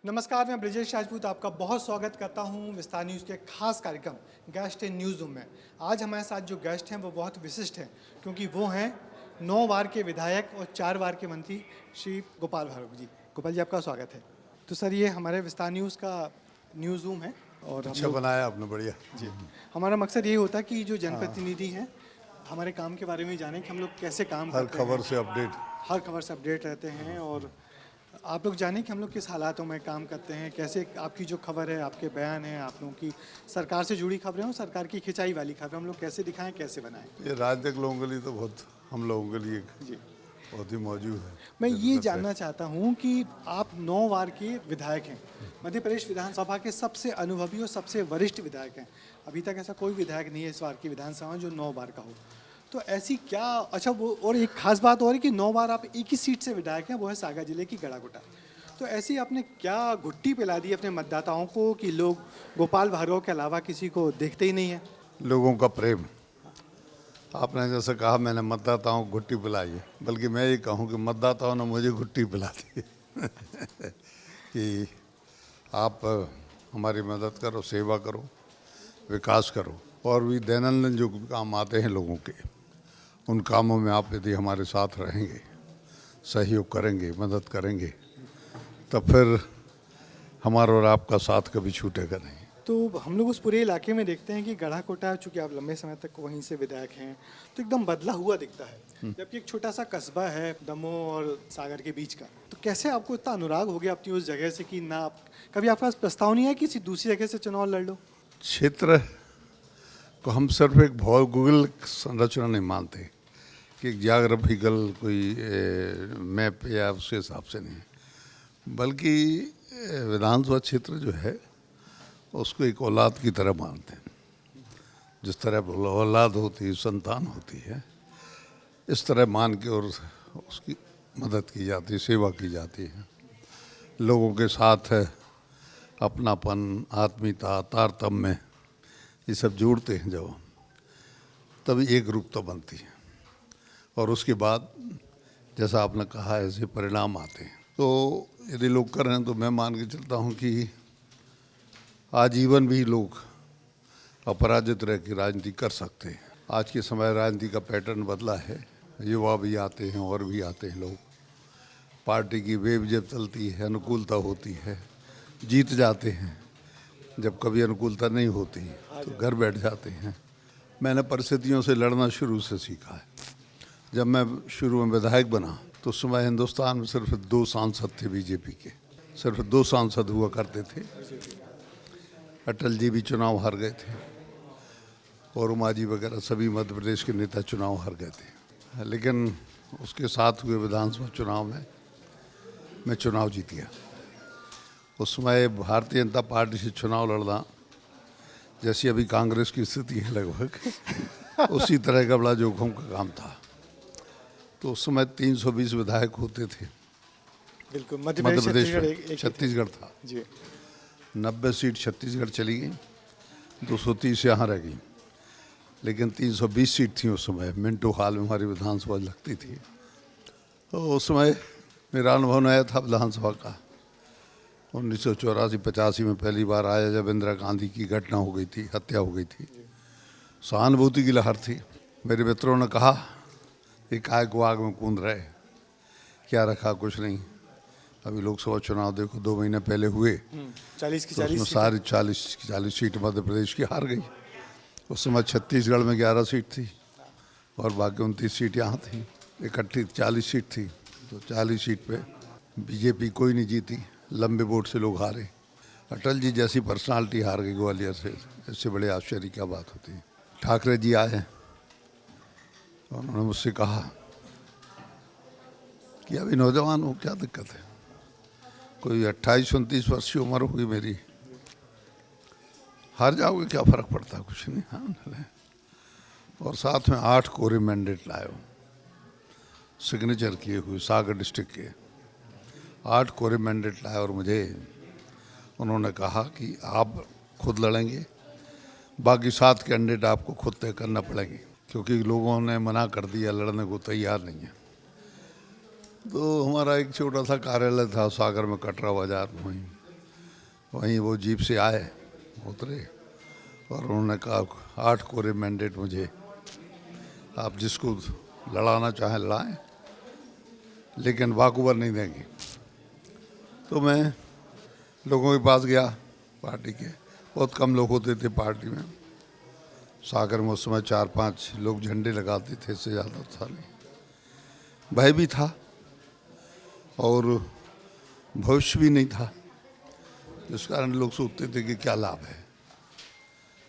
नमस्कार, मैं ब्रिजेश राजपूत आपका बहुत स्वागत करता हूं विस्तार न्यूज़ के खास कार्यक्रम गेस्ट इन न्यूज़ रूम में। आज हमारे साथ जो गेस्ट हैं वो बहुत विशिष्ट हैं क्योंकि वो हैं 9 बार के विधायक और 4 बार के मंत्री श्री गोपाल भार्गव जी। गोपाल जी, आपका स्वागत है। तो सर, ये हमारे विस्तार न्यूज़ का न्यूज़ रूम है और अच्छा बनाया आपने, बढ़िया जी, हमारा मकसद ये होता है कि जो जनप्रतिनिधि हैं हमारे काम के बारे में जानें कि हम लोग कैसे काम हर करते खबर हैं, से अपडेट। हर खबर से अपडेट रहते हैं और आप लोग जानें कि हम लोग किस हालातों में काम करते हैं, कैसे आपकी जो खबर है, आपके बयान हैं, आप लोगों की सरकार से जुड़ी खबरें हो, सरकार की खिंचाई वाली खबरें हम लोग कैसे दिखाएं, कैसे बनाएं। ये राजनीतिक लोगों के लिए तो बहुत, हम लोगों के लिए जी, बहुत ही मौजूद है, मैं ये ज़रूरत है। जानना चाहता हूँ कि आप 9 बार के विधायक हैं, मध्य प्रदेश विधानसभा के सबसे अनुभवी और सबसे वरिष्ठ विधायक हैं। अभी तक ऐसा कोई विधायक नहीं है इस बार की विधानसभा में जो 9 बार का हो। तो ऐसी क्या, अच्छा वो और एक खास बात और है कि 9 बार आप एक ही सीट से विधायक हैं, वो है सागर जिले की गड़ाकोटा। तो ऐसी आपने क्या घुट्टी पिला दी अपने मतदाताओं को कि लोग गोपाल भार्गव के अलावा किसी को देखते ही नहीं है। लोगों का प्रेम, आपने जैसे कहा मैंने मतदाताओं को घुट्टी पिलाई है, बल्कि मैं ये कहूँ कि मतदाताओं ने मुझे घुट्टी पिला दी कि आप हमारी मदद करो, सेवा करो, विकास करो, और भी दैनंदिन जो काम आते हैं लोगों के, उन कामों में आप यदि हमारे साथ रहेंगे, सहयोग करेंगे, मदद करेंगे, तब फिर हमारा और आपका साथ कभी छूटेगा नहीं। तो हम लोग उस पूरे इलाके में देखते हैं कि गढ़ाकोटा, चूंकि आप लंबे समय तक वहीं से विधायक हैं, तो एकदम बदला हुआ दिखता है, जबकि एक छोटा सा कस्बा है दमोह और सागर के बीच का। तो कैसे आपको इतना अनुराग हो गया अपनी उस जगह से कि ना आप कभी आपके पास प्रस्ताव नहीं है कि किसी दूसरी जगह से चुनाव लड़ लो। क्षेत्र को हम सिर्फ एक भौगोलिक संरचना नहीं मानते कि एक ज्योग्राफिकल कोई मैप या उसके हिसाब से नहीं, बल्कि विधानसभा क्षेत्र जो है उसको एक औलाद की तरह मानते हैं। जिस तरह औलाद होती है, संतान होती है, इस तरह मान के और उसकी मदद की जाती है, सेवा की जाती है। लोगों के साथ है अपनापन, आत्मीयता, तारतम्य, ये सब जोड़ते हैं जब, तभी एक रूपता बनती है। और उसके बाद जैसा आपने कहा ऐसे परिणाम आते हैं। तो यदि लोग कर रहे हैं तो मैं मान के चलता हूँ कि आजीवन भी लोग अपराजित रह के राजनीति कर सकते हैं। आज के समय राजनीति का पैटर्न बदला है, युवा भी आते हैं और भी आते हैं लोग। पार्टी की वेव जब चलती है, अनुकूलता होती है, जीत जाते हैं। जब कभी अनुकूलता नहीं होती तो घर बैठ जाते हैं। मैंने परिस्थितियों से लड़ना शुरू से सीखा है। जब मैं शुरू में विधायक बना तो उस समय हिंदुस्तान में सिर्फ 2 सांसद थे बीजेपी के, सिर्फ 2 सांसद हुआ करते थे। अटल जी भी चुनाव हार गए थे और उमा जी वगैरह सभी मध्य प्रदेश के नेता चुनाव हार गए थे। लेकिन उसके साथ हुए विधानसभा चुनाव में मैं चुनाव जीत गया। उस समय भारतीय जनता पार्टी से चुनाव लड़ना जैसी अभी कांग्रेस की स्थिति है लगभग उसी तरह का बड़ा जोखिम का काम था। तो उस समय 320 विधायक होते थे। बिल्कुल, मध्य प्रदेश में एक छत्तीसगढ़ था जी। 90 सीट छत्तीसगढ़ चली गई, 230 यहाँ रह गई, लेकिन 320 सीट थी उस समय। मिंटो हॉल में हमारी विधानसभा लगती थी। तो उस समय मेरा अनुभव नया था विधानसभा का। 1984-85 में पहली बार आया जब इंदिरा गांधी की घटना हो गई थी, हत्या हो गई थी। सहानुभूति की लहर थी। मेरे मित्रों ने कहा कि काय को आग में कूद रहे, क्या रखा, कुछ नहीं। अभी लोकसभा चुनाव देखो 2 महीने पहले हुए, 40 की तो उसमें 40 सारी 40 सीट मध्य प्रदेश की हार गई। उस समय छत्तीसगढ़ में 11 सीट थी और बाकी 29 सीट यहाँ थी। इकट्ठी 40 सीट थी। तो 40 सीट पे बीजेपी कोई नहीं जीती, लंबे वोट से लोग हारे। अटल जी जैसी पर्सनालिटी हार गई ग्वालियर से, इससे बड़े आश्चर्य की क्या बात होती है। ठाकरे जी आए और उन्होंने मुझसे कहा कि अभी नौजवान हो, क्या दिक्कत है, कोई 28-29 वर्ष की उम्र होगी मेरी, हार जाओगे क्या फ़र्क पड़ता, कुछ नहीं। हाँ, और साथ में 8 कोरे मैंडेट लाए हो, सिग्नेचर किए हुए, सागर डिस्ट्रिक्ट के 8 कोरे मैंडेट लाए। और मुझे उन्होंने कहा कि आप खुद लड़ेंगे, बाकी 7 कैंडिडेट आपको खुद तय करना पड़ेंगे, क्योंकि लोगों ने मना कर दिया, लड़ने को तैयार नहीं है। तो हमारा एक छोटा सा कार्यालय था सागर में, कटरा बाजार में, वहीं वहीं वो जीप से आए, उतरे और उन्होंने कहा 8 कोरे मैंडेट मुझे, आप जिसको लड़ाना चाहें लड़ाएं, लेकिन वाकओवर नहीं देंगे। तो मैं लोगों के पास गया, पार्टी के बहुत कम लोग होते थे पार्टी में, सागर में उस समय 4-5 लोग झंडे लगाते थे, इससे ज़्यादा था नहीं। भय भी था और भविष्य भी नहीं था, जिस कारण लोग सोचते थे कि क्या लाभ है,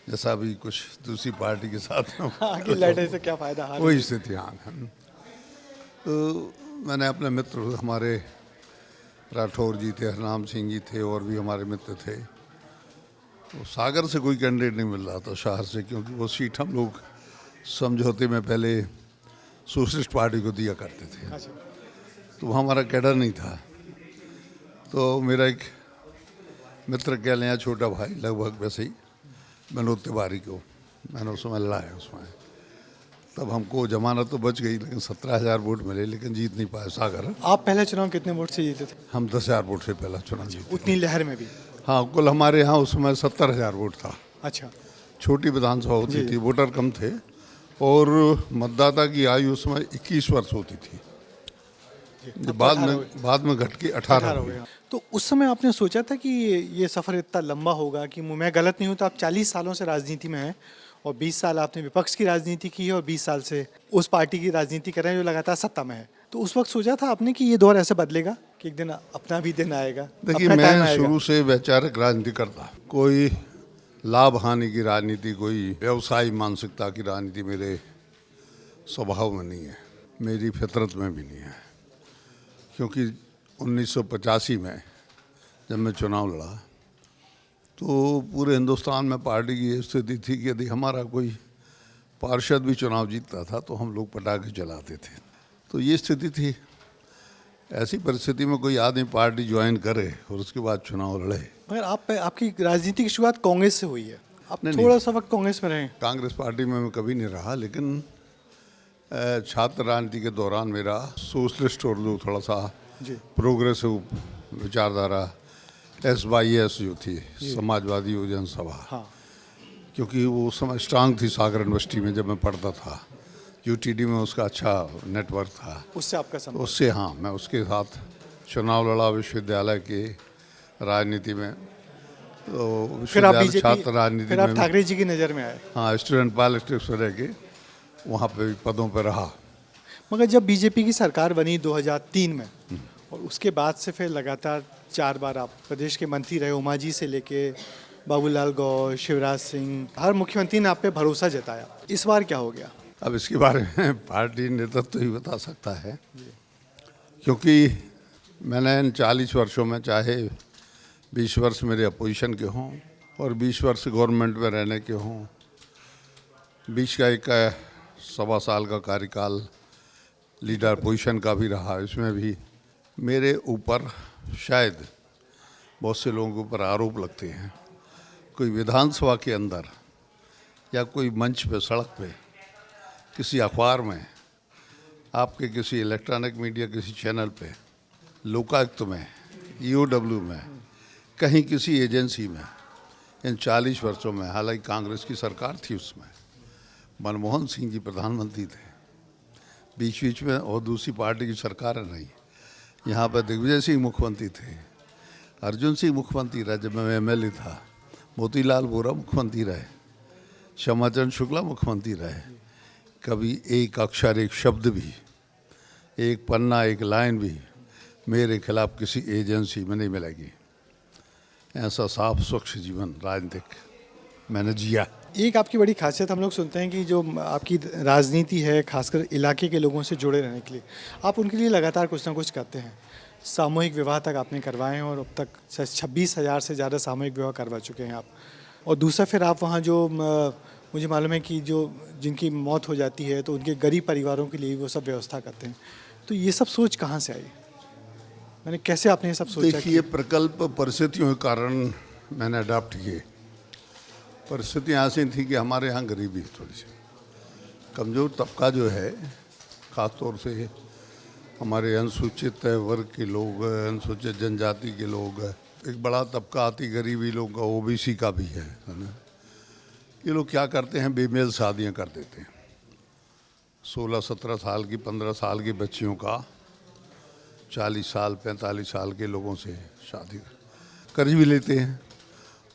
जैसा भी कुछ दूसरी पार्टी के साथ आगे लड़ने से क्या फायदा, हार वही स्थिति हाँ है। तो मैंने अपने मित्र, हमारे राठौर जी थे, हरनाम सिंह जी थे, और भी हमारे मित्र थे, तो सागर से कोई कैंडिडेट नहीं मिल रहा था शहर से, क्योंकि वो सीट हम लोग समझौते में पहले सोशलिस्ट पार्टी को दिया करते थे, अच्छा। तो वहाँ हमारा कैडर नहीं था। तो मेरा एक मित्र कह लें, छोटा भाई लगभग वैसे ही, विनोद तिवारी को मैंने उस समय लड़ाया उसमें, तब हमको जमानत तो बच गई, लेकिन 17,000 वोट मिले, लेकिन जीत नहीं पाए सागर। आप पहले चुनाव कितने वोट से जीते थे? हम 10,000 वोट से पहला चुनाव जीते। उतनी लहर में भी? हाँ, कुल हमारे यहाँ उस समय 70,000 वोट था। अच्छा। छोटी विधानसभा होती जी। थी, वोटर कम थे, और मतदाता की आयु उस समय 21 वर्ष होती थी, जो बाद में घट के 18 हो गई। तो उस समय आपने सोचा था कि ये सफ़र इतना लंबा होगा, कि मैं गलत नहीं हूँ तो आप 40 सालों से राजनीति में हैं, और 20 साल आपने विपक्ष की राजनीति की है, और 20 साल से उस पार्टी की राजनीति कर रहे हैं जो लगातार सत्ता में है, तो उस वक्त सोचा था आपने कि ये दौर ऐसे बदलेगा कि एक दिन अपना भी दिन आएगा? देखिए, अपना टाइम मैं आएगा? शुरू से वैचारिक राजनीति करता, कोई लाभ हानि की राजनीति, कोई व्यवसायी मानसिकता की राजनीति मेरे स्वभाव में नहीं है, मेरी फितरत में भी नहीं है। क्योंकि 1985 में जब मैं चुनाव लड़ा, तो पूरे हिंदुस्तान में पार्टी की ये स्थिति थी कि यदि हमारा कोई पार्षद भी चुनाव जीतता था तो हम लोग पटाखे जलाते थे। तो ये स्थिति थी। ऐसी परिस्थिति में कोई आदमी पार्टी ज्वाइन करे और उसके बाद चुनाव लड़े। मगर आपकी राजनीति की शुरुआत कांग्रेस से हुई है, आप नहीं, थोड़ा सा वक्त कांग्रेस में रहे। कांग्रेस पार्टी में मैं कभी नहीं रहा, लेकिन छात्र राजनीति के दौरान मेरा सोशलिस्ट और जो थोड़ा सा जी। प्रोग्रेसिव विचारधारा, SYS जो थी, समाजवादी योजना सभा, हाँ। क्योंकि वो उस समय स्ट्रांग थी सागर यूनिवर्सिटी में जब मैं पढ़ता था, UTD में उसका अच्छा नेटवर्क था, उससे आपका संपर्क? उससे हाँ, मैं उसके साथ चुनाव लड़ा विश्वविद्यालय के राजनीति में। तो फिर आप विश्वविद्यालय छात्र बीजेपी, राजनीति फिर आप में ठाकरे जी की नज़र में आए? हाँ, स्टूडेंट पॉलिटिक्स में रह के वहाँ पे भी पदों पे रहा। मगर जब बीजेपी की सरकार बनी 2003 में, और उसके बाद से फिर लगातार 4 बार आप प्रदेश के मंत्री रहे, उमा जी से लेके बाबूलाल गौर, शिवराज सिंह, हर मुख्यमंत्री ने आप पे भरोसा जताया। इस बार क्या हो गया? अब इसके बारे में पार्टी नेतृत्व ही बता सकता है, क्योंकि मैंने इन 40 वर्षों में, चाहे 20 वर्ष मेरे अपोजिशन के हों और 20 वर्ष गवर्नमेंट में रहने के हों, 20 का एक 1.25 साल का कार्यकाल लीडर पोजीशन का भी रहा, इसमें भी मेरे ऊपर शायद बहुत से लोगों के ऊपर आरोप लगते हैं, कोई विधानसभा के अंदर या कोई मंच पे, सड़क पे, किसी अखबार में, आपके किसी इलेक्ट्रॉनिक मीडिया किसी चैनल पे, लोकायुक्त में, EOW में, कहीं किसी एजेंसी में, इन 40 वर्षों में, हालांकि कांग्रेस की सरकार थी उसमें, मनमोहन सिंह जी प्रधानमंत्री थे बीच बीच में, और दूसरी पार्टी की सरकारें रही, यहाँ पर दिग्विजय सिंह मुख्यमंत्री थे, अर्जुन सिंह मुख्यमंत्री रहे जब मैं MLA था, मोतीलाल वोरा मुख्यमंत्री रहे, श्यामाचरण शुक्ला मुख्यमंत्री रहे। कभी एक अक्षर, एक शब्द भी, एक पन्ना, एक लाइन भी मेरे खिलाफ किसी एजेंसी में नहीं मिलेगी। ऐसा साफ स्वच्छ जीवन राजनीतिक मैंने जिया। एक आपकी बड़ी खासियत हम लोग सुनते हैं कि जो आपकी राजनीति है, खासकर इलाके के लोगों से जुड़े रहने के लिए, आप उनके लिए लगातार कुछ ना कुछ करते हैं। सामूहिक विवाह तक आपने करवाए हैं, और अब तक 26,000 से ज़्यादा सामूहिक विवाह करवा चुके हैं आप। और दूसरा फिर आप वहाँ जो मुझे मालूम है कि जो जिनकी मौत हो जाती है तो उनके गरीब परिवारों के लिए वो सब व्यवस्था करते हैं। तो ये सब सोच कहाँ से आई, मैंने कैसे आपने ये सब सोचा? देखिए, प्रकल्प परिस्थितियों के कारण मैंने अडॉप्ट किए। परिस्थितियाँ ऐसी थी कि हमारे यहाँ गरीबी थोड़ी सी, कमज़ोर तबका जो है, ख़ास तौर से हमारे अनुसूचित वर्ग के लोग, अनुसूचित जनजाति के लोग, एक बड़ा तबका आती गरीबी लोगों का, ओबीसी का भी है ना। ये लोग क्या करते हैं, बेमेल शादियां कर देते हैं। 16-17 साल की, 15 साल की बच्चियों का 40 साल 45 साल के लोगों से शादी कर्ज भी लेते हैं,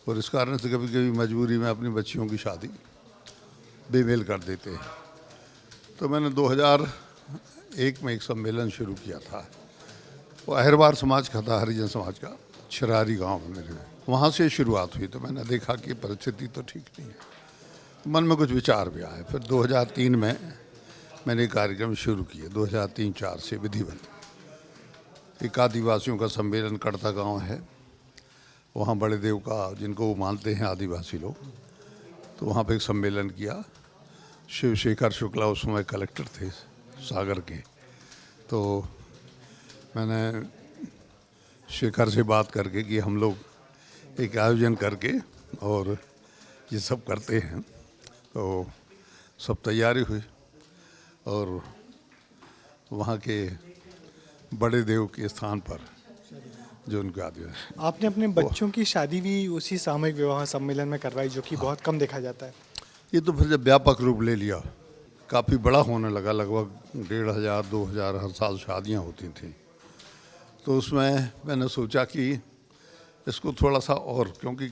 और इस कारण से कभी कभी मजबूरी में अपनी बच्चियों की शादी बेमेल कर देते हैं। तो मैंने 2001 में एक सम्मेलन शुरू किया था, वो अहिरवार समाज का था, हरिजन समाज का, छिरारी गांव में मेरे। वहाँ से शुरुआत हुई। तो मैंने देखा कि परिस्थिति तो ठीक नहीं है, मन में कुछ विचार भी आए। फिर 2003 में मैंने कार्यक्रम शुरू किए, 2003-04 से विधिवत। एक आदिवासियों का सम्मेलन कड़ता गांव है, वहाँ बड़े देव का, जिनको वो मानते हैं आदिवासी लोग, तो वहाँ पे एक सम्मेलन किया। शिवशेखर शुक्ला उस समय कलेक्टर थे सागर के। तो मैंने शेखर से बात करके कि हम लोग एक आयोजन करके और ये सब करते हैं, तो सब तैयारी हुई। और वहाँ के बड़े देव के स्थान पर जो उनके आदि, आपने अपने बच्चों की शादी भी उसी सामूहिक विवाह सम्मेलन में करवाई, जो कि बहुत कम देखा जाता है। ये तो फिर जब व्यापक रूप ले लिया, काफ़ी बड़ा होने लगा, लगभग 1500-2000 हर साल शादियाँ होती थी। तो उसमें मैंने सोचा कि इसको थोड़ा सा और, क्योंकि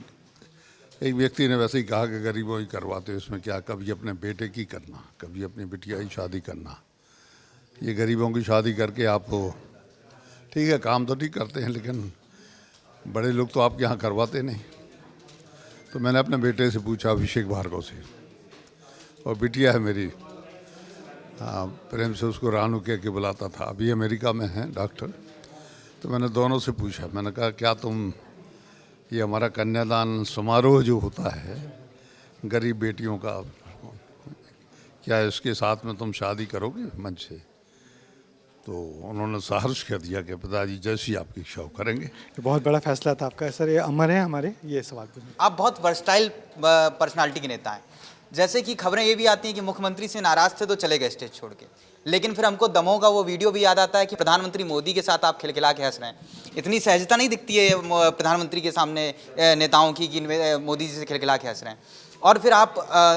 एक व्यक्ति ने वैसे ही कहा कि गरीबों ही करवाते, इसमें क्या, कभी अपने बेटे की करना, कभी अपनी बिटिया की शादी करना। ये गरीबों की शादी करके आप, ठीक है काम तो ठीक करते हैं, लेकिन बड़े लोग तो आपके यहाँ करवाते नहीं। तो मैंने अपने बेटे से पूछा, अभिषेक भार्गव से, और बिटिया है मेरी, प्रेम से उसको रानू कह के बुलाता था, अभी अमेरिका में है डॉक्टर। तो मैंने दोनों से पूछा, मैंने कहा क्या तुम ये हमारा कन्यादान समारोह जो होता है गरीब बेटियों का, क्या इसके साथ में तुम शादी करोगे मंच से? तो उन्होंने सहर्ष कर दिया कि पिताजी जैसी आपकी इच्छा हो करेंगे। ये बहुत बड़ा फैसला था आपका सर। ये अमर है हमारे ये सवाल पूछने। आप बहुत वर्सटाइल पर्सनालिटी के नेता हैं। जैसे कि खबरें ये भी आती हैं कि मुख्यमंत्री से नाराज थे तो चले गए स्टेज छोड़ के, लेकिन फिर हमको दमोह का वो वीडियो भी याद आता है कि प्रधानमंत्री मोदी के साथ आप खिलखिला के हंस रहे हैं। इतनी सहजता नहीं दिखती है प्रधानमंत्री के सामने नेताओं की कि मोदी जी से खिलखिला के हंस रहे हैं। और फिर आप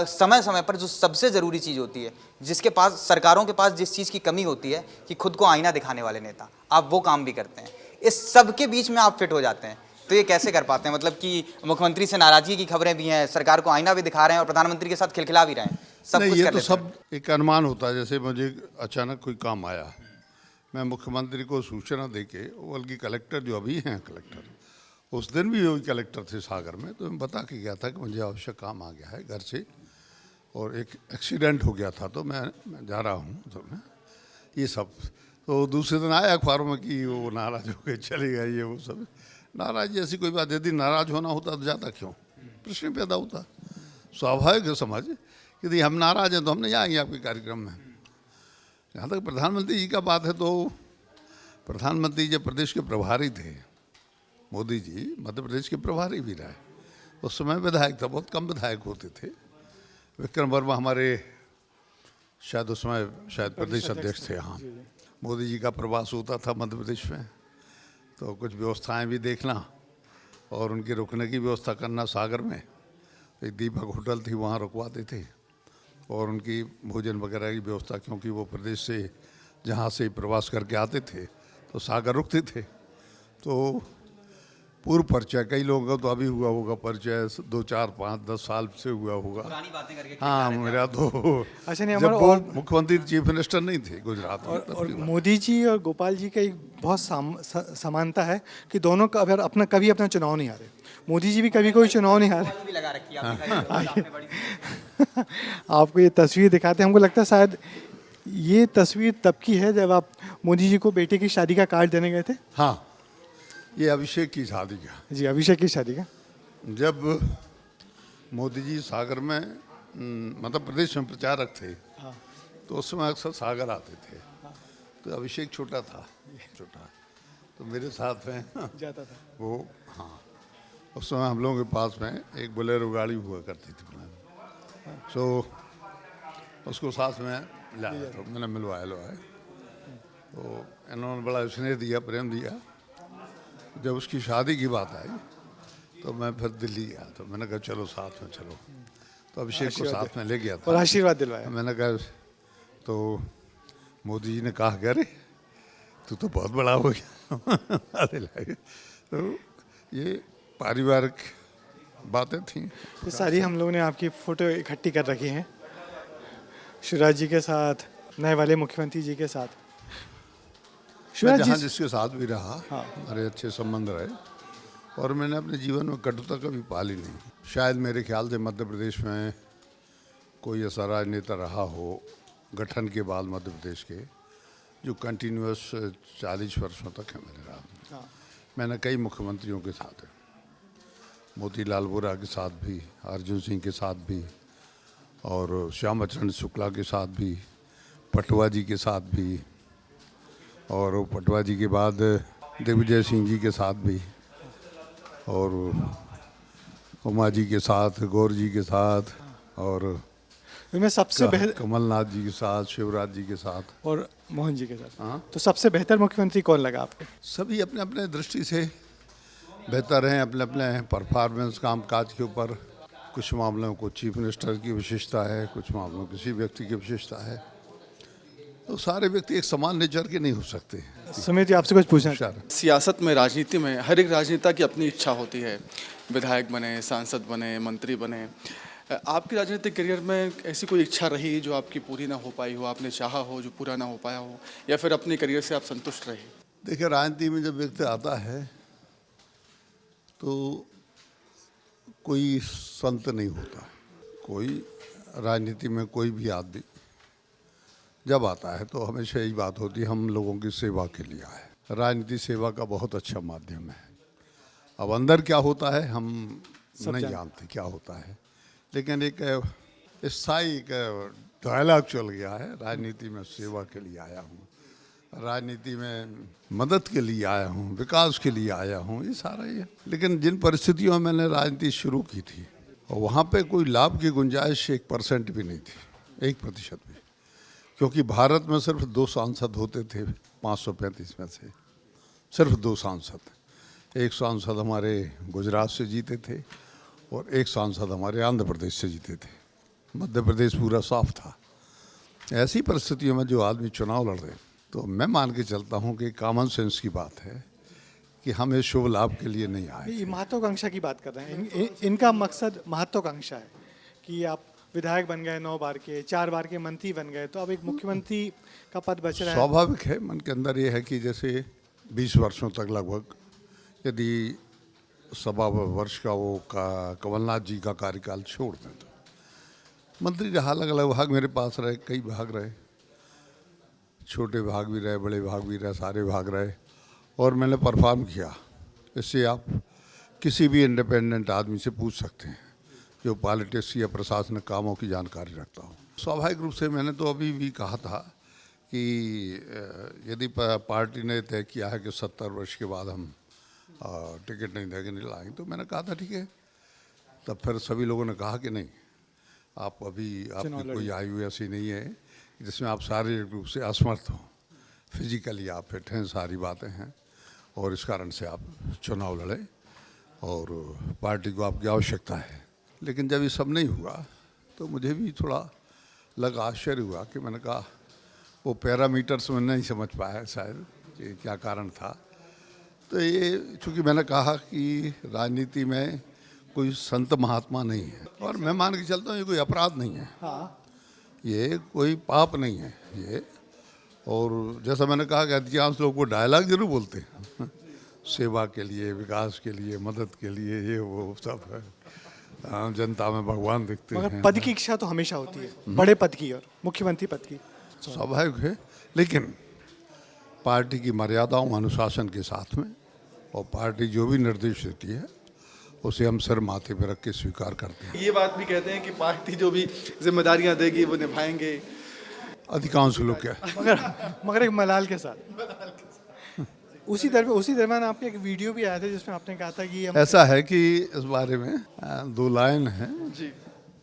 समय समय पर जो सबसे ज़रूरी चीज़ होती है, जिसके पास, सरकारों के पास जिस चीज़ की कमी होती है कि खुद को आईना दिखाने वाले नेता, आप वो काम भी करते हैं। इस सब के बीच में आप फिट हो जाते हैं। तो ये कैसे कर पाते हैं? मतलब कि मुख्यमंत्री से नाराजगी की खबरें भी हैं, सरकार को आईना भी दिखा रहे हैं और प्रधानमंत्री के साथ खिलखिला भी रहे हैं, सब नहीं, कुछ ये कर तो लेते हैं। सब एक अनुमान होता है। जैसे मुझे अचानक कोई काम आया, मैं मुख्यमंत्री को सूचना देके, बल्कि कलेक्टर जो अभी हैं कलेक्टर, उस दिन भी वही कलेक्टर थे सागर में, तो मैं बता के गया था कि मुझे आवश्यक काम आ गया है घर से, और एक एक्सीडेंट हो गया था तो मैं जा रहा हूँ। तो मैं ये सब, तो दूसरे दिन आया अखबारों में कि वो नाराज हो गए, चले गए, ये वो सब। नाराज ऐसी कोई बात, यदि नाराज होना होता तो जाता क्यों, प्रश्न पैदा होता। स्वाभाविक है समझ कि यदि हम नाराज हैं तो हम नहीं आएंगे आपके कार्यक्रम में। जहाँ तक प्रधानमंत्री जी का बात है, तो प्रधानमंत्री जब प्रदेश के प्रभारी थे, मोदी जी मध्य प्रदेश के प्रभारी भी रहे, उस समय विधायक था, बहुत कम विधायक होते थे। विक्रम वर्मा हमारे शायद उस समय शायद प्रदेश अध्यक्ष थे। हाँ, मोदी जी का प्रवास होता था मध्य प्रदेश में, तो कुछ व्यवस्थाएं भी देखना और उनके रुकने की व्यवस्था करना। सागर में एक दीपक होटल थी, वहाँ रुकवाते थे, और उनकी भोजन वगैरह की व्यवस्था, क्योंकि वो प्रदेश से जहाँ से प्रवास करके आते थे तो सागर रुकते थे। तो पूर्व परिचय कई लोगों का तो अभी हुआ होगा परिचय, 2, 4, 5, 10 साल से हुआ होगा। पुरानी बातें करके हाँ, मेरा तो अच्छा, नहीं, जब हमारा वो और मुख्यमंत्री चीफ मिनिस्टर नहीं थे गुजरात में, तब और की बात। मोदी जी और गोपाल जी का एक बहुत समानता है कि दोनों का अगर कभी अपना चुनाव नहीं हारे। मोदी जी भी कभी कोई चुनाव नहीं हारे। भी लगा रखी है आपने बड़ी। आपको ये तस्वीर दिखाते हैं, हमको लगता है शायद ये तस्वीर तब की है जब आप मोदी जी को बेटे की शादी का कार्ड देने गए थे। हाँ, ये अभिषेक की शादी का। जी, अभिषेक की शादी का। जब मोदी जी सागर में मध्य प्रदेश में प्रचारक थे, हाँ। तो उस समय अक्सर सागर आते थे। तो अभिषेक छोटा था, तो मेरे साथ में जाता था वो। हाँ, उस समय हम लोगों के पास में एक बोलेरो गाड़ी हुआ करती थी। सो उसको साथ में लाया, तो मैंने मिलवाया। तो इन्होंने बड़ा स्नेह दिया, प्रेम दिया। जब उसकी शादी की बात आई तो मैं फिर दिल्ली गया, तो मैंने कहा चलो साथ में चलो, तो अभिषेक को साथ में ले गया और था। आशीर्वाद दिलवाया। मैंने कहा तो मोदी जी ने कहा कि अरे तू तो बहुत बड़ा हो गया दिलाए। तो ये पारिवारिक बातें थी। ये सारी हम लोगों ने आपकी फ़ोटो इकट्ठी कर रखी हैं, शिवराज जी के साथ, नए वाले मुख्यमंत्री जी के साथ। मैं शिवराज जहाँ जी, जिसके साथ भी रहा, हाँ। हमारे अच्छे संबंध रहे, और मैंने अपने जीवन में कटुता कभी पाली नहीं। शायद मेरे ख्याल से मध्य प्रदेश में कोई ऐसा राजनेता रहा हो गठन के बाद मध्य प्रदेश के, जो कंटिन्यूअस 40 वर्षों तक है मेरे रहा। हाँ। मैंने कई मुख्यमंत्रियों के साथ है, मोतीलाल वोरा के साथ भी, अर्जुन सिंह के साथ भी, और श्यामा चरण शुक्ला के साथ भी, पटवा जी के साथ भी, और वो पटवा जी के बाद दिग्विजय सिंह जी के साथ भी, और उमा जी के साथ, गौर जी के साथ, और इनमें सबसे बेहतर, कमलनाथ जी के साथ, शिवराज जी के साथ, और मोहन जी के साथ। हाँ। तो सबसे बेहतर मुख्यमंत्री कौन लगा आपको? सभी अपने अपने दृष्टि से बेहतर हैं, अपने अपने परफॉर्मेंस काम काज के ऊपर। कुछ मामलों को चीफ मिनिस्टर की विशेषता है, कुछ मामलों में किसी व्यक्ति की विशेषता है। तो सारे व्यक्ति एक समान नेचर के नहीं हो सकते। सुमित जी, आपसे कुछ पूछना है? शायद सियासत में, राजनीति में हर एक राजनेता की अपनी इच्छा होती है, विधायक बने, सांसद बने, मंत्री बने। आपकी राजनीतिक करियर में ऐसी कोई इच्छा रही जो आपकी पूरी ना हो पाई हो, आपने चाहा हो जो पूरा ना हो पाया हो, या फिर अपने करियर से आप संतुष्ट रहे? देखिए, राजनीति में जब व्यक्ति आता है तो कोई संत नहीं होता। कोई राजनीति में कोई भी आदमी जब आता है तो हमेशा यही बात होती है, हम लोगों की सेवा के लिए आए। राजनीति सेवा का बहुत अच्छा माध्यम है। अब अंदर क्या होता है हम नहीं जानते क्या होता है, लेकिन एक स्थायी एक डायलॉग चल गया है, राजनीति में सेवा के लिए आया हूँ, राजनीति में मदद के लिए आया हूँ, विकास के लिए आया हूँ, ये सारा ये। लेकिन जिन परिस्थितियों में मैंने राजनीति शुरू की थी और वहाँ पे कोई लाभ की गुंजाइश 1% भी नहीं थी, 1% भी, क्योंकि भारत में सिर्फ 2 सांसद होते थे 535 में से, सिर्फ 2 सांसद। एक सांसद हमारे गुजरात से जीते थे और एक सांसद हमारे आंध्र प्रदेश से जीते थे। मध्य प्रदेश पूरा साफ था। ऐसी परिस्थितियों में जो आदमी चुनाव लड़ रहे, तो मैं मान के चलता हूँ कि कॉमन सेंस की बात है कि हम इस शुभ लाभ के लिए नहीं आए ये थे। महत्वाकांक्षा की बात कर रहे हैं। इनका मकसद महत्वाकांक्षा है कि आप विधायक बन गए 9 बार के, 4 बार के मंत्री बन गए, तो अब एक मुख्यमंत्री का पद बच रहा है। स्वाभाविक है, मन के अंदर ये है कि जैसे 20 वर्षों तक लगभग यदि 1.25 वर्ष का वो कमलनाथ जी का कार्यकाल छोड़ दें तो मंत्री रहा, अलग अलग विभाग मेरे पास रहे, कई विभाग रहे, छोटे विभाग भी रहे, बड़े विभाग भी रहे, सारे विभाग रहे, और मैंने परफॉर्म किया। इससे आप किसी भी इंडिपेंडेंट आदमी से पूछ सकते हैं जो पॉलिटिक्स या प्रशासनिक कामों की जानकारी रखता हो। स्वाभाविक रूप से मैंने तो अभी भी कहा था कि यदि पार्टी ने तय किया है कि 70 वर्ष के बाद हम टिकट नहीं देंगे, नहीं लाएंगे, तो मैंने कहा था ठीक है। तब फिर सभी लोगों ने कहा कि नहीं, आप अभी आपकी कोई आयु ऐसी नहीं है जिसमें आप शारीरिक रूप से असमर्थ हो, फिजिकली आप फिट हैं, सारी बातें हैं, और इस कारण से आप चुनाव लड़े और पार्टी को आपकी आवश्यकता है। लेकिन जब ये सब नहीं हुआ तो मुझे भी थोड़ा लगा, आश्चर्य हुआ कि मैंने कहा वो पैरामीटर्स में नहीं समझ पाया शायद कि क्या कारण था। तो ये चूँकि मैंने कहा कि राजनीति में कोई संत महात्मा नहीं है, और मैं मान के चलता हूँ ये कोई अपराध नहीं है, हाँ, ये कोई पाप नहीं है ये। और जैसा मैंने कहा कि अधिकांश लोग वो डायलॉग जरूर बोलते हैं सेवा के लिए, विकास के लिए, मदद के लिए, ये वो सब है, आम जनता में भगवान दिखते मगर हैं। पद की इच्छा तो हमेशा होती है, बड़े पद की और मुख्यमंत्री पद की। स्वाभाविक है, लेकिन पार्टी की मर्यादाओं, अनुशासन के साथ में, और पार्टी जो भी निर्देश देती है उसे हम सर माथे पर रख के स्वीकार करते हैं। ये बात भी कहते हैं कि पार्टी जो भी जिम्मेदारियां देगी वो निभाएंगे। अधिकांश लोग क्या, मगर एक मलाल के साथ। उसी दरम्यान आपके एक वीडियो भी आया था जिसमें आपने कहा था कि हम ऐसा है कि इस बारे में 2 लाइन है जी,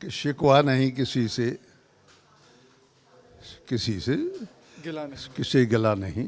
कि शिकवा नहीं किसी से गिला नहीं। किसी गला नहीं,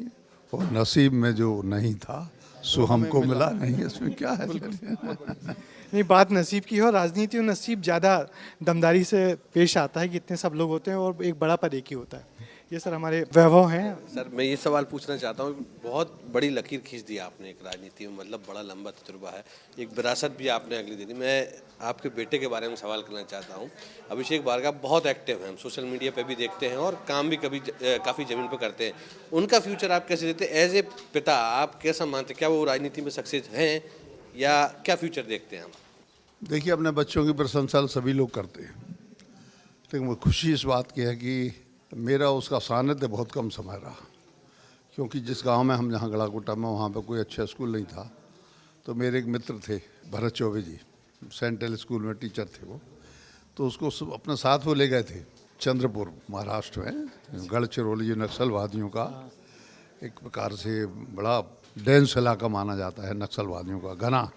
और नसीब में जो नहीं था सो हमको मिला नहीं, इसमें क्या है। नहीं, बात नसीब की है और राजनीति में नसीब ज़्यादा दमदारी से पेश आता है कि इतने सब लोग होते हैं और एक बड़ा पद एक ही होता है। ये सर हमारे वैभव हैं। सर मैं ये सवाल पूछना चाहता हूँ, बहुत बड़ी लकीर खींच दी आपने एक राजनीति में, मतलब बड़ा लंबा तजुर्बा है, एक विरासत भी आपने अगली दे दी। मैं आपके बेटे के बारे में सवाल करना चाहता हूँ। अभिषेक बारगा बहुत एक्टिव हैं, हम सोशल मीडिया पे भी देखते हैं और काम भी कभी काफ़ी ज़मीन पर करते हैं। उनका फ्यूचर आप कैसे देते हैं? एज ए पिता आप कैसा मानते हैं, क्या वो राजनीति में सक्सेस हैं या क्या फ्यूचर देखते हैं हम? देखिए, अपने बच्चों की प्रशंसा सभी लोग करते हैं, लेकिन वो खुशी इस बात की है कि मेरा उसका सानिध्य बहुत कम समय रहा, क्योंकि जिस गांव में हम जहाँ गड़ाकोटा में, वहाँ पे कोई अच्छा स्कूल नहीं था। तो मेरे एक मित्र थे भरत चौबे जी, सेंट्रल स्कूल में टीचर थे वो, तो उसको अपने साथ वो ले गए थे चंद्रपुर महाराष्ट्र में, गढ़चिरौली जो नक्सलवादियों का एक प्रकार से बड़ा डेंस इलाका माना जाता है, नक्सलवादियों का घना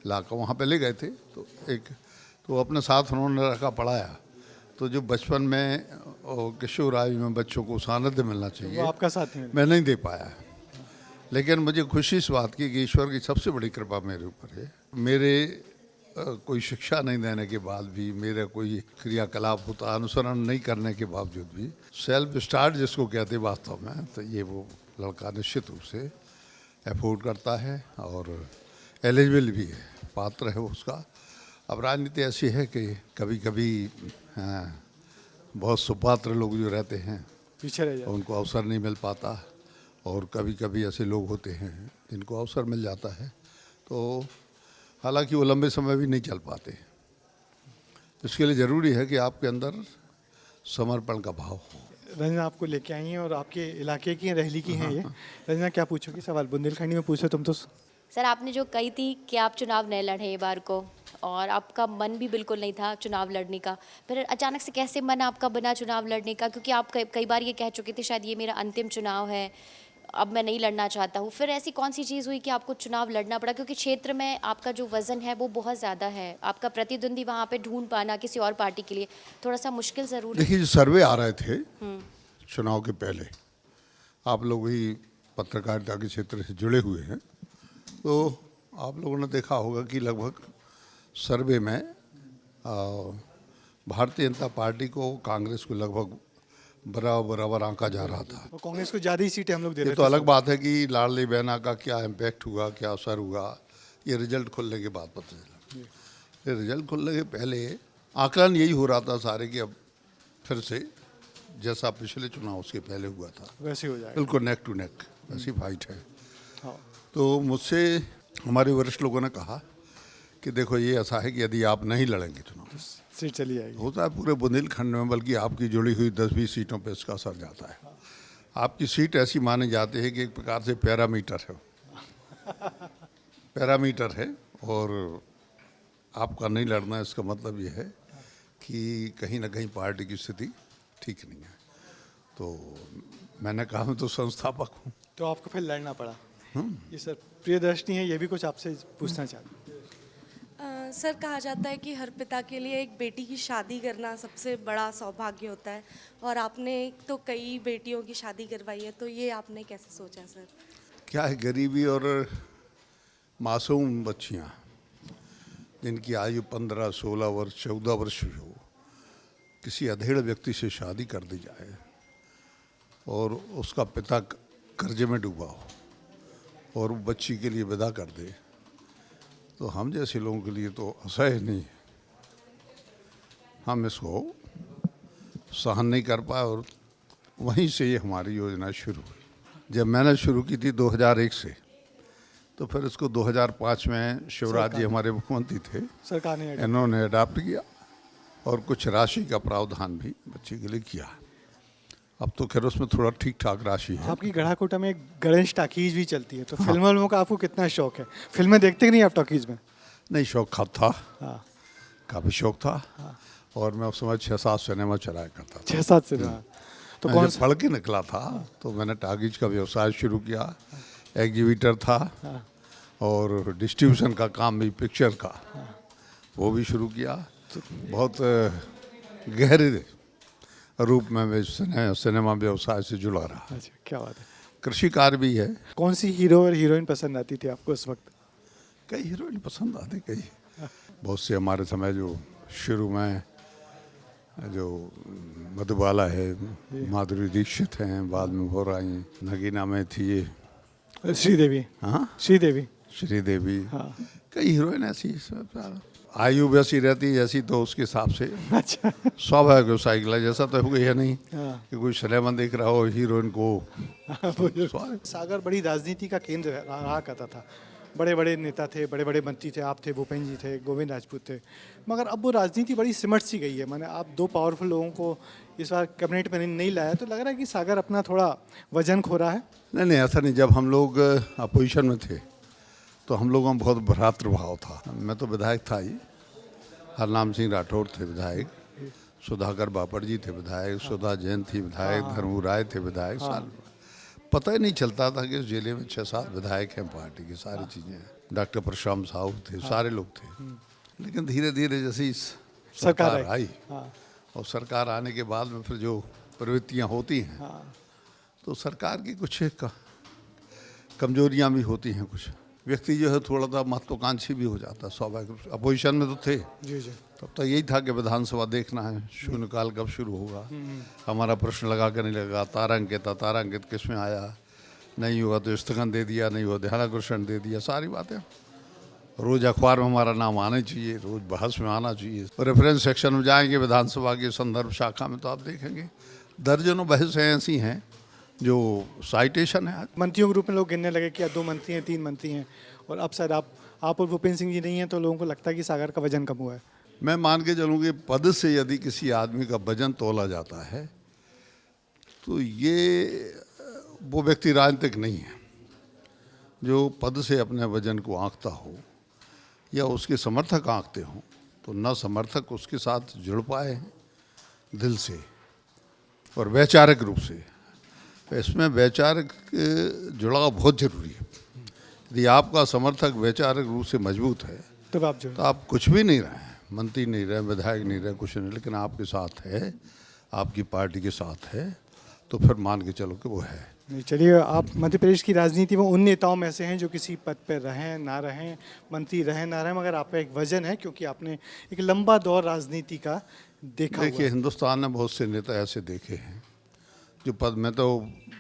इलाका, वहाँ पे ले गए थे। तो अपने साथ उन्होंने रखा, पढ़ाया। तो जो बचपन में और किशोर आयु में बच्चों को सानिध्य मिलना चाहिए, वो आपका साथ में मैं नहीं दे पाया। लेकिन मुझे खुशी इस बात की कि ईश्वर की सबसे बड़ी कृपा मेरे ऊपर है। मेरे कोई शिक्षा नहीं देने के बाद भी, मेरा कोई क्रियाकलाप होता अनुसरण नहीं करने के बावजूद भी, सेल्फ स्टार्ट जिसको कहते वास्तव में, तो ये वो लड़का निश्चित रूप से एफोर्ड करता है और एलिजिबल भी है, पात्र है उसका। अब राजनीति ऐसी है कि कभी कभी बहुत सुपात्र लोग जो रहते हैं पीछे रह जाए, उनको अवसर नहीं मिल पाता, और कभी कभी ऐसे लोग होते हैं जिनको अवसर मिल जाता है, तो हालांकि वो लंबे समय भी नहीं चल पाते। इसके लिए ज़रूरी है कि आपके अंदर समर्पण का भाव हो। रंजना आपको लेके आई हैं और आपके इलाके की हैं, रहली की हैं ये। रंजना क्या पूछोगी सवाल? बुंदेलखंडी में पूछो तुम तो। सर आपने जो कही थी कि आप चुनाव नहीं लड़े ये बार को, और आपका मन भी बिल्कुल नहीं था चुनाव लड़ने का, फिर अचानक से कैसे मन आपका बना चुनाव लड़ने का? क्योंकि आप कई बार ये कह चुके थे शायद ये मेरा अंतिम चुनाव है, अब मैं नहीं लड़ना चाहता हूँ। फिर ऐसी कौन सी चीज़ हुई कि आपको चुनाव लड़ना पड़ा? क्योंकि क्षेत्र में आपका जो वज़न है वो बहुत ज़्यादा है, आपका प्रतिद्वंदी वहाँ पे ढूंढ पाना किसी और पार्टी के लिए थोड़ा सा मुश्किल ज़रूर है। देखिए, जो सर्वे आ रहे थे चुनाव के पहले, आप लोग भी पत्रकारिता के क्षेत्र से जुड़े हुए हैं, तो आप लोगों ने देखा होगा कि लगभग सर्वे में भारतीय जनता पार्टी को, कांग्रेस को लगभग बराबर आंका जा रहा था। और कांग्रेस को ज़्यादा ही सीटें हम लोग दे ये रहे तो थे। अलग बात है कि लाडली बहना का क्या इम्पैक्ट हुआ, क्या असर हुआ, ये रिजल्ट खुलने के बाद पता चला। ये रिजल्ट खुलने के पहले आकलन यही हो रहा था सारे कि अब फिर से जैसा पिछले चुनाव उसके पहले हुआ था वैसे हो जाएगा। बिल्कुल नेक टू नेक ऐसी फाइट है। हाँ। तो मुझसे हमारे वरिष्ठ लोगों ने कहा कि देखो, ये ऐसा है कि यदि आप नहीं लड़ेंगे चुनाव, सीट चली जाएगी। होता है पूरे बुंदेलखंड में, बल्कि आपकी जुड़ी हुई 10-20 सीटों पर इसका असर जाता है। आपकी सीट ऐसी मानी जाती है कि एक प्रकार से पैरामीटर है, पैरामीटर है, और आपका नहीं लड़ना इसका मतलब ये है कि कहीं ना कहीं पार्टी की स्थिति ठीक नहीं है। तो मैंने कहा मैं तो संस्थापक हूँ। तो आपको फिर लड़ना पड़ा। ये सर प्रियदर्शनी है, ये भी कुछ आपसे पूछना चाहते हैं। सर कहा जाता है कि हर पिता के लिए एक बेटी की शादी करना सबसे बड़ा सौभाग्य होता है, और आपने तो कई बेटियों की शादी करवाई है, तो ये आपने कैसे सोचा सर? क्या है, गरीबी और मासूम बच्चियाँ जिनकी आयु 15, 16 वर्ष, 14 वर्ष हो, किसी अधेड़ व्यक्ति से शादी कर दी जाए और उसका पिता कर्जे में डूबा हो और वो बच्ची के लिए विदा कर दे, तो हम जैसे लोगों के लिए तो असह्य नहीं है। हम इसको सहन नहीं कर पाए और वहीं से ये हमारी योजना शुरू हुई। जब मैंने शुरू की थी 2001 से, तो फिर इसको 2005 में शिवराज जी हमारे मुख्यमंत्री थे, सरकार ने इन्होंने अडॉप्ट किया और कुछ राशि का प्रावधान भी बच्चे के लिए किया। अब तो खैर उसमें थोड़ा ठीक ठाक राशि है। आपकी गढ़ाकोटा में गणेश टाकीज भी चलती है, तो फिल्मों का आपको कितना शौक है? फिल्में देखते कि नहीं आप टॉकीज में? नहीं, शौक था, हाँ। काफ़ी शौक था। और मैं उस समय 6-7 सिनेमा चलाया करता था। 6-7 सिनेमा। तो मैं कौन जब पढ़ के निकला था तो मैंने टाकीज का व्यवसाय शुरू किया, एग्जीबिटर था और डिस्ट्रीब्यूशन का काम भी, पिक्चर का वो भी शुरू किया। बहुत गहरे रूप में मैं सिनेमा व्यवसाय से जुड़ा रहा। अच्छा, क्या बात है। कृषि कार्य भी है। कौन सी हीरो और हीरोइन पसंद आती थी आपको उस वक्त? कई हीरोइन पसंद आती, कई बहुत से हमारे समय जो शुरू में जो मधुबाला है, माधुरी दीक्षित हैं, बाद में हो रही नगीना में थी ये श्रीदेवी। हाँ श्रीदेवी। श्रीदेवी, हाँ। कई हीरोइन ऐसी सब। आयु वैसी रहती है जैसी, तो उसके हिसाब से अच्छा। स्वाभाविक साइकिल है, जैसा तो है नहीं हाँ। कि कोई सिनेमा देख रहा हो हीरोइन को। सागर बड़ी राजनीति का केंद्र रहा करता था। बड़े बड़े नेता थे, बड़े बड़े मंत्री थे, आप थे, भूपेंद्र जी थे, गोविंद राजपूत थे, मगर अब वो राजनीति बड़ी सिमट सी गई है। मैंने आप दो पावरफुल लोगों को इस बार कैबिनेट में नहीं लाया, तो लग रहा है कि सागर अपना थोड़ा वजन खो रहा है। नहीं, ऐसा नहीं। जब हम लोग अपोजिशन में थे तो हम लोगों में बहुत भ्रातृभाव था। मैं तो विधायक था ही, हरनाम सिंह राठौर थे विधायक, सुधाकर बापड़ जी थे विधायक, सुधा जैन थी विधायक, धर्मू राय थे विधायक। साल पता ही नहीं चलता था कि इस जिले में 6-7 विधायक हैं पार्टी की, सारी चीज़ें। डॉक्टर परशुराम साहू थे, सारे लोग थे। लेकिन धीरे धीरे जैसी सरकार आई और सरकार आने के बाद में फिर जो प्रवृत्तियाँ होती हैं, तो सरकार की कुछ कमजोरियाँ भी होती हैं। कुछ व्यक्ति जो है थोड़ा सा महत्वाकांक्षी भी हो जाता है, स्वाभाविक रूप से। अपोजिशन में तो थे जी जी। तब तो यही था कि विधानसभा देखना है, शून्यकाल कब शुरू होगा। हमारा प्रश्न लगा कर नहीं लगा, तारांकित तारांकित किस में आया, नहीं हुआ तो स्थगन दे दिया, नहीं हुआ ध्यानाकर्षण दे दिया, सारी बातें। रोज अखबार में हमारा नाम आना चाहिए, रोज बहस में आना चाहिए। रेफरेंस सेक्शन में जाएंगे विधानसभा की संदर्भ शाखा में तो आप देखेंगे दर्जनों बहसें ऐसी हैं जो साइटेशन है। मंत्रियों के रूप में लोग गिनने लगे कि 2 मंत्री हैं, 3 मंत्री हैं, और अब शायद आप और भूपेंद्र सिंह जी नहीं हैं, तो लोगों को लगता है कि सागर का वजन कम हुआ है। मैं मान के चलूँ कि पद से यदि किसी आदमी का वजन तोला जाता है तो ये वो व्यक्ति राजनीतिक नहीं है जो पद से अपने वजन को आंकता हो या उसके समर्थक आंकते हों। तो न समर्थक उसके साथ जुड़ पाए हैं दिल से और वैचारिक रूप से। इसमें वैचारिक जुड़ाव बहुत जरूरी है। यदि आपका समर्थक वैचारिक रूप से मजबूत है तो आप कुछ भी नहीं रहे, मंत्री नहीं रहे, विधायक नहीं रहे, कुछ नहीं, लेकिन आपके साथ है, आपकी पार्टी के साथ है, तो फिर मान के चलो कि वो है। नहीं, चलिए, आप मध्य प्रदेश की राजनीति में उन नेताओं में से हैं जो किसी पद पर रहें ना रहें, मंत्री रहें ना रहें, मगर आपका एक वजन है क्योंकि आपने एक लंबा दौर राजनीति का देखा। देखिए, हिंदुस्तान ने बहुत से नेता ऐसे देखे हैं जो पद में तो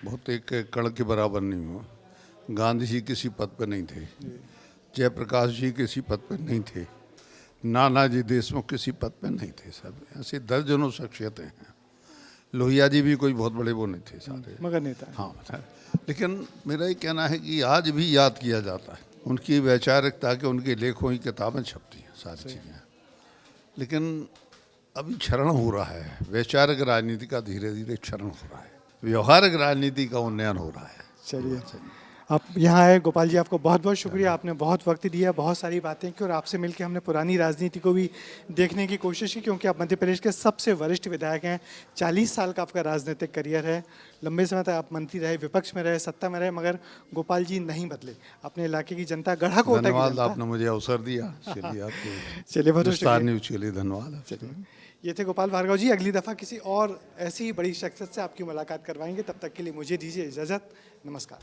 बहुत एक कण के बराबर नहीं हुआ। गांधी जी किसी पद पर नहीं थे, जयप्रकाश जी किसी पद पर नहीं थे, नानाजी देशमुख किसी पद पर नहीं थे। सब ऐसे दर्जनों शख्सियतें हैं। लोहिया जी भी कोई बहुत बड़े वो नहीं थे सारे, मगर नेता। हाँ, लेकिन मेरा ये कहना है कि आज भी याद किया जाता है उनकी वैचारिकता के, उनके लेखों की किताबें छपती हैं, सारी चीज़ें। लेकिन अभी क्षरण हो रहा है, वैचारिक राजनीति का धीरे धीरे क्षरण हो रहा है, व्यवहारिक राजनीति का उन्नयन हो रहा है। चलिए, आप यहाँ आए गोपाल जी, आपको बहुत बहुत शुक्रिया। आपने बहुत वक्त दिया, बहुत सारी बातें की, और आपसे मिलकर हमने पुरानी राजनीति को भी देखने की कोशिश की, क्योंकि आप मध्य प्रदेश के सबसे वरिष्ठ विधायक हैं। 40 साल का आपका राजनीतिक करियर है। लंबे समय तक आप मंत्री रहे, विपक्ष में रहे, सत्ता में रहे, मगर गोपाल जी नहीं बदले। अपने इलाके की जनता, गढ़ा कोटा की धन्यवाद, जनता। आपने मुझे अवसर दिया। चलिए, आपको चलिए, बहुत हिंदुस्तान न्यूज़ के लिए धन्यवाद। चलिए, ये थे गोपाल भार्गव जी। अगली दफ़ा किसी और ऐसी ही बड़ी शख्सियत से आपकी मुलाकात करवाएंगे। तब तक के लिए मुझे दीजिए इजाज़त। नमस्कार।